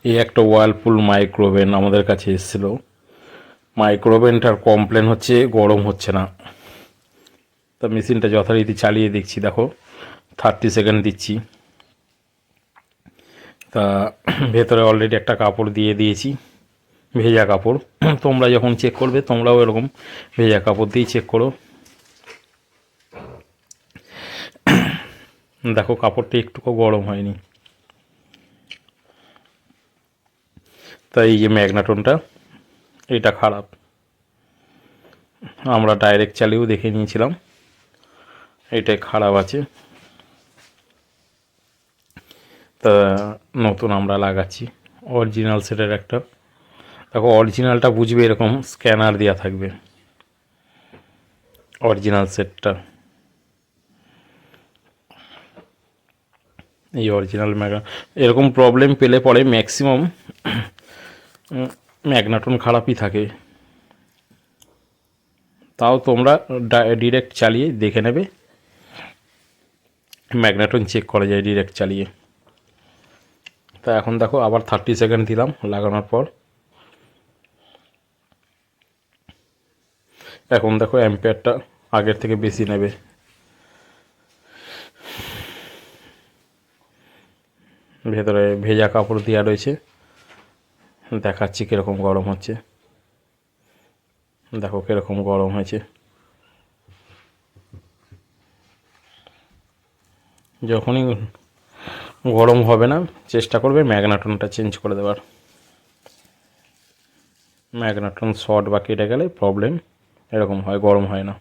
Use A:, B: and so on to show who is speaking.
A: এই একটা Whirlpool micro oven আমাদের কাছে এসেছিলো। মাইক্রোওভেনটার কমপ্লেন হচ্ছে গরম হচ্ছে না। তা মেশিনটা যথারীতি চালিয়ে দেখছি, দেখো 30 সেকেন্ড দিচ্ছি। তা ভেতরে অলরেডি একটা কাপড় দিয়ে দিয়েছি, ভেজা কাপড়। তোমরা যখন চেক করবে তোমরাও এরকম ভেজা কাপড় দিয়েই চেক করো। দেখো কাপড়টা একটুকু গরম হয়নি। তাই এই যে ম্যাগনাটনটা এটা খারাপ। আমরা ডাইরেক্ট চালিয়েও দেখে নিয়েছিলাম, এটাই খারাপ আছে। তা নতুন আমরা লাগাচ্ছি অরিজিনাল সেটের একটা। দেখো অরিজিনালটা বুঝবে, এরকম স্ক্যানার দেওয়া থাকবে অরিজিনাল সেটটা। এই অরিজিনাল এরকম প্রবলেম পেলে পরে ম্যাক্সিমাম ম্যাগনাটন খারাপই থাকে। তাও তোমরা ডিরেক্ট চালিয়ে দেখে নেবে, ম্যাগনাটন চেক করা যায় ডিরেক্ট চালিয়ে। তা এখন দেখো আবার 30 সেকেন্ড দিলাম লাগানোর পর। এখন দেখো অ্যাম্পিয়ারটা আগের থেকে বেশি নেবে। ভেতরে ভেজা কাপড় দেওয়া রয়েছে, দেখাচ্ছি কীরকম গরম হচ্ছে। দেখো কীরকম গরম হয়েছে। যখনই গরম হবে না চেষ্টা করবে ম্যাগনাটনটা চেঞ্জ করে দেওয়ার। ম্যাগনাটন শর্ট বা কেটে গেলে প্রবলেম এরকম হয়, গরম হয় না।